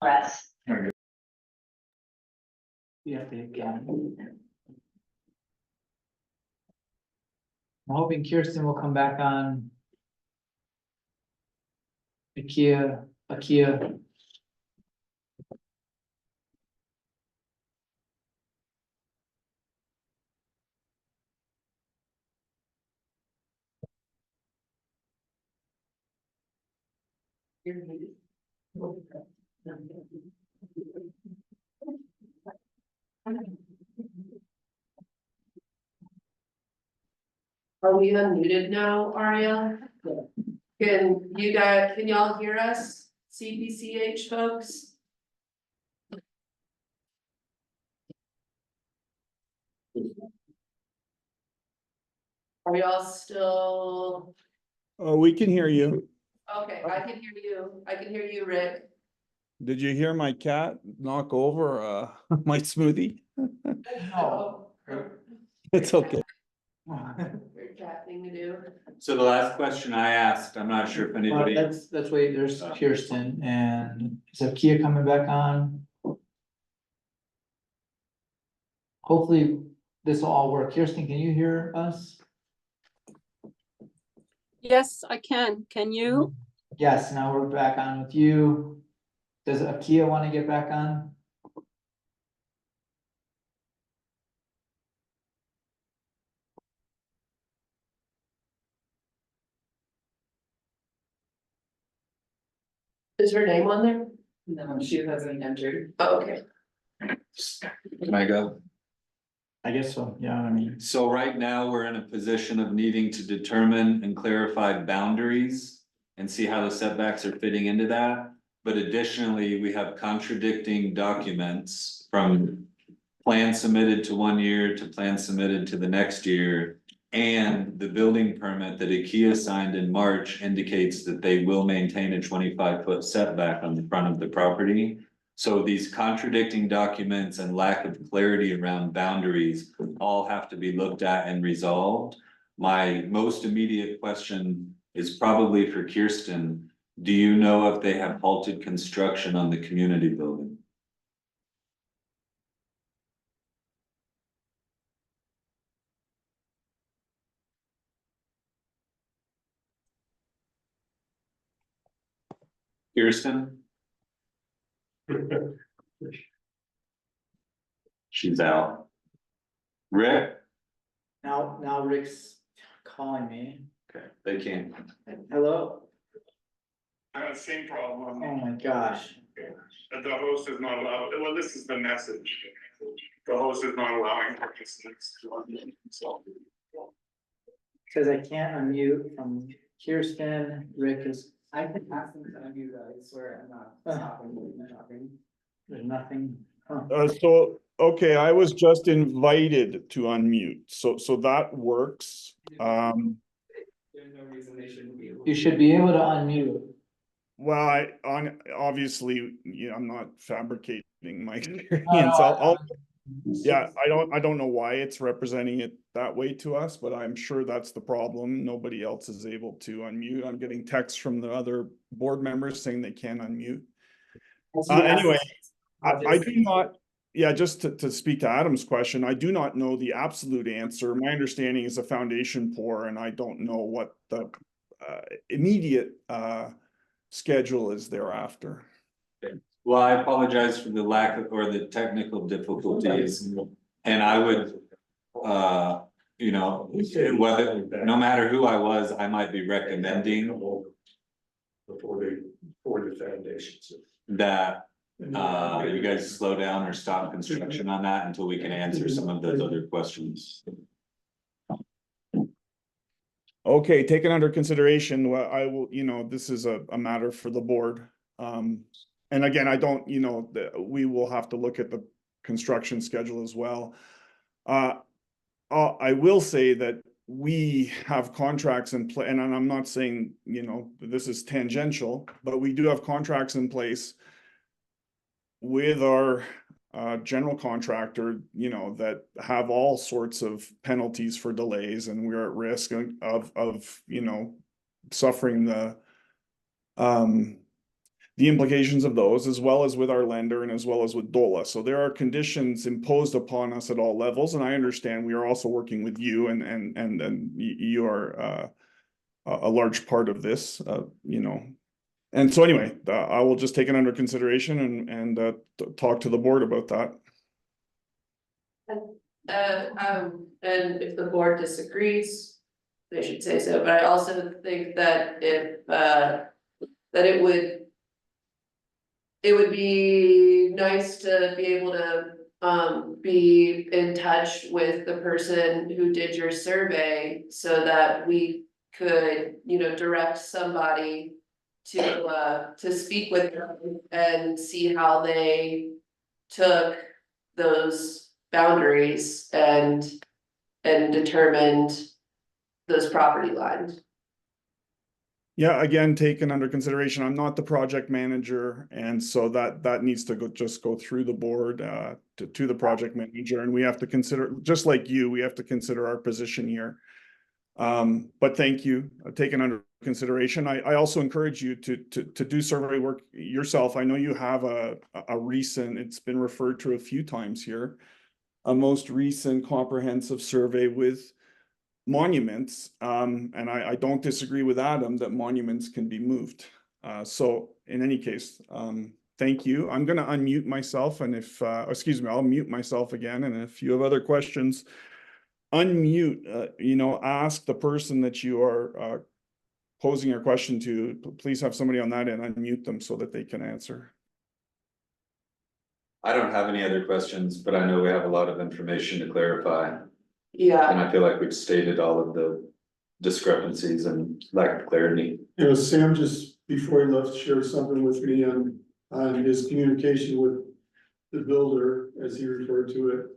Press. Yeah, again. I'm hoping Kirsten will come back on. IKEA. Are we unmuted now, Ariel? Can y'all hear us, CPCH folks? Are y'all still, Oh, we can hear you. okay, I can hear you, Rick. Did you hear my cat knock over my smoothie? Oh. It's okay. Weird cat thing to do. So the last question I asked, I'm not sure if anybody, That's wait, there's Kirsten and is IKEA coming back on? Hopefully this will all work. Kirsten, can you hear us? Yes, I can. Can you? Yes, now we're back on with you. Does IKEA want to get back on? Is her name on there? No, she hasn't entered. Oh, okay. can I go? I guess so, yeah, I mean. So right now, we're in a position of needing to determine and clarify boundaries and see how the setbacks are fitting into that. But additionally, we have contradicting documents from plan submitted to 1 year to plan submitted to the next year. And the building permit that IKEA signed in March indicates that they will maintain a 25-foot setback on the front of the property. So these contradicting documents and lack of clarity around boundaries all have to be looked at and resolved. My most immediate question is probably for Kirsten. Do you know if they have halted construction on the community building? Kirsten? She's out. Rick? Now Rick's calling me. Okay, they can't. Hello? I have the same problem. Oh my gosh. That the host is not allowed, well, this is the message. The host is not allowing participants to unmute themselves. Says I can't unmute from Kirsten. Rick is. I can ask him to unmute, I swear I'm not stopping. There's nothing. Huh. So, okay, I was just invited to unmute, so that works. There's no reason they shouldn't be able. You should be able to unmute. Well, obviously, yeah, I'm not fabricating my experience. No, Yeah, I don't know why it's representing it that way to us, but I'm sure that's the problem. Nobody else is able to unmute. I'm getting texts from the other board members saying they can't unmute. Anyway, I do not, yeah, just to speak to Adam's question, I do not know the absolute answer. My understanding is a foundation pour, and I don't know what the immediate schedule is thereafter. Well, I apologize for the lack of, or the technical difficulties, and I would, you know, whether, no matter who I was, I might be recommending Before the foundations. that you guys slow down or stop construction on that until we can answer some of those other questions. Okay, taken under consideration, well, I will, you know, this is a matter for the board. And again, I don't, you know, we will have to look at the construction schedule as well. I will say that we have contracts in place, and I'm not saying, you know, this is tangential, but we do have contracts in place with our general contractor, you know, that have all sorts of penalties for delays, and we're at risk of, you know, suffering the the implications of those, as well as with our lender and as well as with DOLA. So there are conditions imposed upon us at all levels, and I understand we are also working with you, and you are a large part of this, you know. And so anyway, I will just take it under consideration and talk to the board about that. And if the board disagrees, they should say so, but I also think that if, that it would be nice to be able to, be in touch with the person who did your survey so that we could, you know, direct somebody to speak with them and see how they took those boundaries and determined those property lines. Yeah, again, taken under consideration, I'm not the project manager, and so that needs to just go through the board to the project manager, and we have to consider, just like you, we have to consider our position here. But thank you, taken under consideration. I also encourage you to do survey work yourself. I know you have a recent, it's been referred to a few times here, a most recent comprehensive survey with monuments, and I don't disagree with Adam that monuments can be moved. So in any case, thank you. I'm gonna unmute myself, and if, excuse me, I'll mute myself again, and if you have other questions, unmute, you know, ask the person that you are posing your question to, please have somebody on that end unmute them so that they can answer. I don't have any other questions, but I know we have a lot of information to clarify. Yeah, And I feel like we've stated all of the discrepancies and lack of clarity. You know, Sam just, before he left, shared something with me on his communication with the builder, as he referred to it.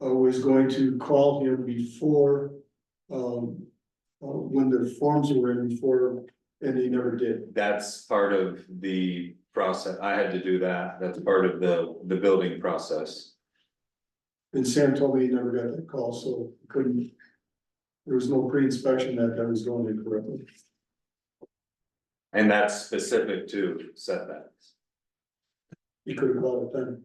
Was going to call him before, when the forms were in before, and he never did. That's part of the process. I had to do that. That's part of the building process. And Sam told me he never got that call, so couldn't, there was no pre-inspection that was going in correctly. And that's specific to setbacks. He could have called it then.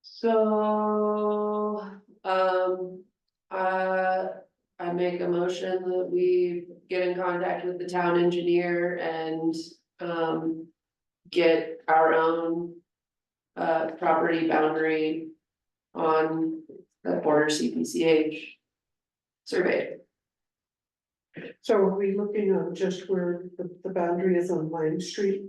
so, I make a motion that we get in contact with the town engineer and, get our own property boundary on the border CPCH survey. So are we looking on just where the boundary is on Lime Street?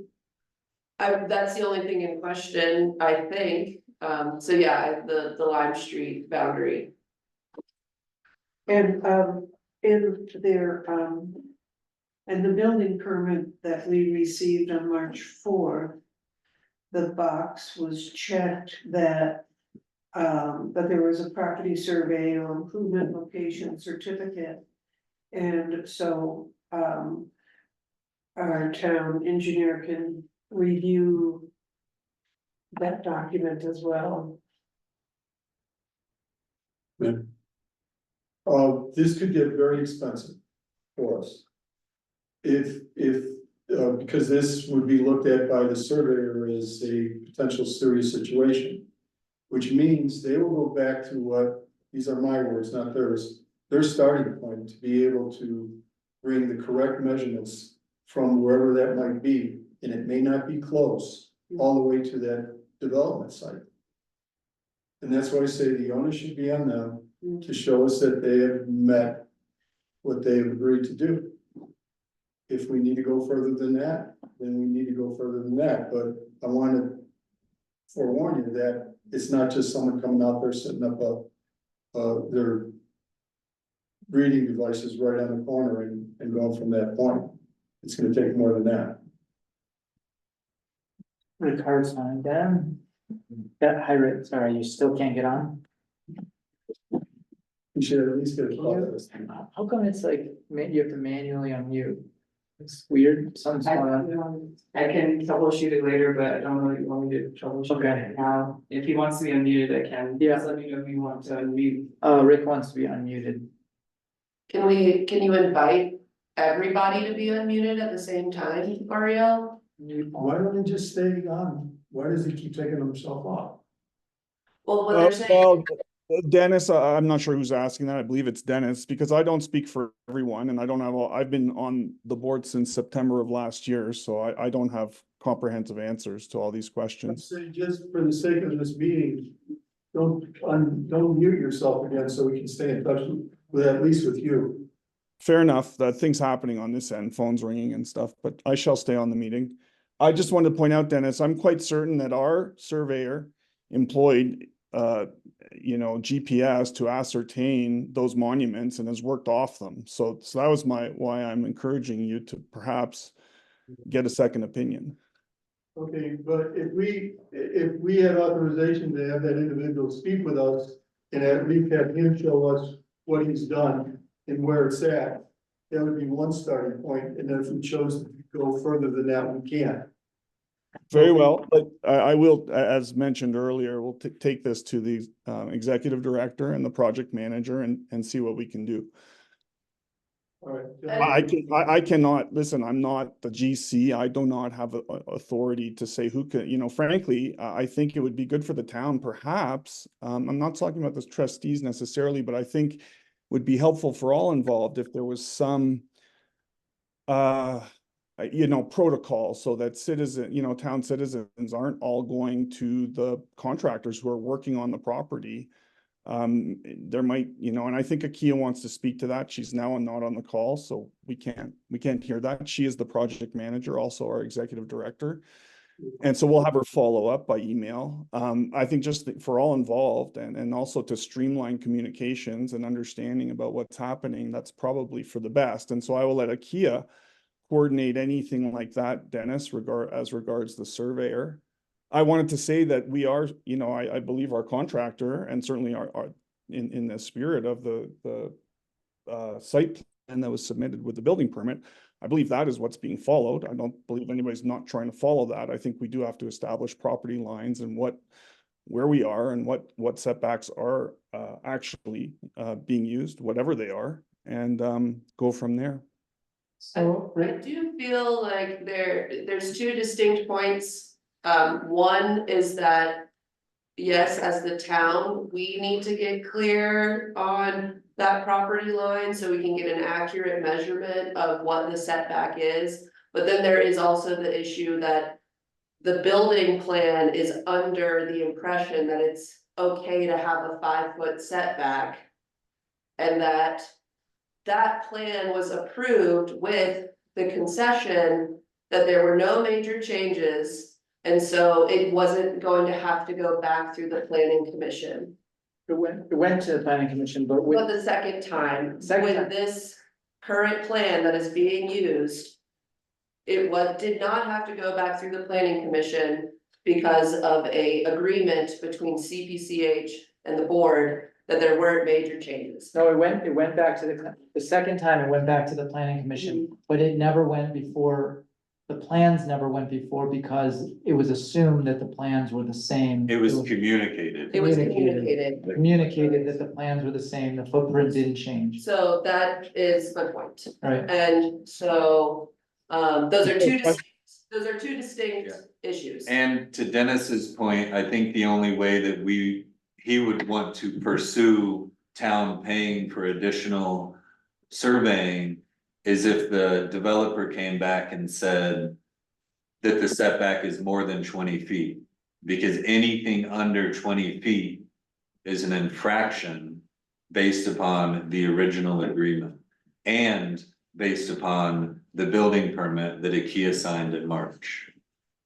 That's the only thing in question, I think, so yeah, the Lime Street boundary. And in their and the building permit that we received on March 4th, the box was checked that there was a property survey or improvement location certificate. And so our town engineer can review that document as well. This could get very expensive for us. Because this would be looked at by the surveyor as a potential serious situation. Which means they will go back to what, these are my words, not theirs, their starting point to be able to bring the correct measurements from wherever that might be, and it may not be close, all the way to that development site. And that's why I say the onus should be on them to show us that they have met what they have agreed to do. If we need to go further than that, then we need to go further than that, but I want to forewarn you that it's not just someone coming out there setting up their reading devices right on the corner and going from that point. It's gonna take more than that. The card's fine, Dan. Yeah, hi Rick, sorry, you still can't get on? We should at least get a call at this time. How come it's like, you have to manually unmute? It's weird, something's going on. I can troubleshoot it later, but I don't know if you want me to troubleshoot Okay. it now. If he wants to be unmuted, I can. Yeah. Just let me know if you want to unmute. Rick wants to be unmuted. Can you invite everybody to be unmuted at the same time, Ariel? Why don't he just stay on? Why does he keep taking himself off? Well, what they're saying, Well, Dennis, I'm not sure who's asking that. I believe it's Dennis, because I don't speak for everyone and I don't have, I've been on the board since September of last year, so I don't have comprehensive answers to all these questions. So just for the sake of this meeting, don't mute yourself again so we can stay in touch with at least with you. Fair enough, that things happening on this end, phones ringing and stuff, but I shall stay on the meeting. I just wanted to point out, Dennis, I'm quite certain that our surveyor employed, GPS to ascertain those monuments and has worked off them. So that was why I'm encouraging you to perhaps get a second opinion. Okay, but if we had authorization to have that individual speak with us and at least have him show us what he's done and where it's at, that would be one starting point. And then if we chose to go further than that, we can. Very well, but I will, as mentioned earlier, we'll take this to the executive director and the project manager and see what we can do. All right. I cannot, listen, I'm not the GC. I do not have authority to say who can, frankly, I think it would be good for the town, perhaps. I'm not talking about the trustees necessarily, but I think would be helpful for all involved if there was some protocol so that town citizens aren't all going to the contractors who are working on the property. There might, and I think Akia wants to speak to that. She's now not on the call, so we can't hear that. She is the project manager, also our executive director. And so we'll have her follow up by email. I think just for all involved and also to streamline communications and understanding about what's happening, that's probably for the best. And so I will let Akia coordinate anything like that, Dennis, as regards the surveyor. I wanted to say that we are, I believe our contractor and certainly our in the spirit of the site plan that was submitted with the building permit, I believe that is what's being followed. I don't believe anybody's not trying to follow that. I think we do have to establish property lines and where we are and what setbacks are actually being used, whatever they are, and go from there. So, I do feel like there's two distinct points. One is that, yes, as the town, we need to get clear on that property line so we can get an accurate measurement of what the setback is. But then there is also the issue that the building plan is under the impression that it's okay to have a 5-foot setback. And that plan was approved with the concession that there were no major changes. And so it wasn't going to have to go back through the planning commission. it went to the planning commission, but with. But the second time, Second time. with this current plan that is being used, it did not have to go back through the planning commission because of a agreement between CPCH and the board that there weren't major changes. No, it went back to the second time it went back to the planning commission, but it never went before. The plans never went before because it was assumed that the plans were the same. It was communicated. It was communicated. Communicated that the plans were the same, the footprint didn't change, So that is my point. right? And so, those are two distinct issues. And to Dennis's point, I think the only way that he would want to pursue town paying for additional surveying is if the developer came back and said that the setback is more than 20 feet. Because anything under 20 feet is an infraction based upon the original agreement and based upon the building permit that Akia signed in March.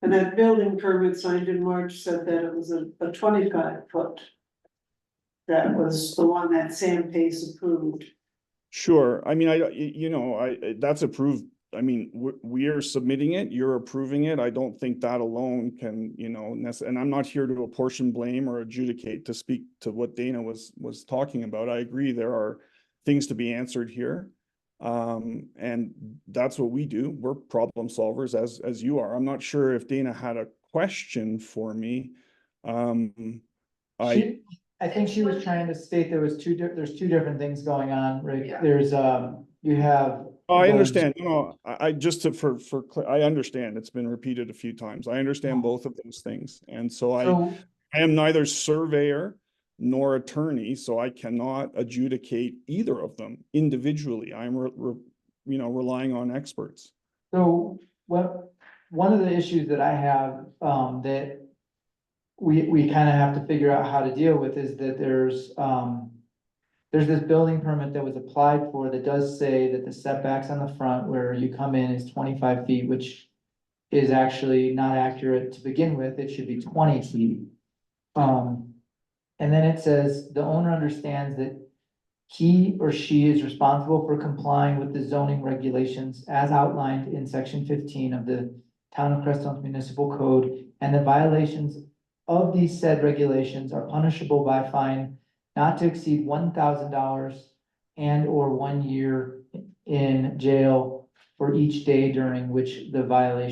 And that building permit signed in March said that it was a 25-foot. That was the one that Sam Pace approved. Sure. I mean, that's approved. I mean, we are submitting it, you're approving it. I don't think that alone can, and I'm not here to apportion blame or adjudicate to speak to what Dana was talking about. I agree there are things to be answered here. And that's what we do. We're problem solvers as you are. I'm not sure if Dana had a question for me. I think she was trying to state there's two different things going on, right? Yeah. There's, you have. I goes- understand, I just to, I understand, it's been repeated a few times. I understand both of those things. And so I So, am neither surveyor nor attorney, so I cannot adjudicate either of them individually. I'm, relying on experts. so, what, one of the issues that I have, that we kind of have to figure out how to deal with is that there's this building permit that was applied for that does say that the setbacks on the front where you come in is 25 feet, which is actually not accurate to begin with. It should be 20 feet. And then it says, the owner understands that he or she is responsible for complying with the zoning regulations as outlined in section 15 of the Town of Crestone Municipal Code, and the violations of these said regulations are punishable by fine not to exceed $1,000 and or 1 year in jail for each day during which the violation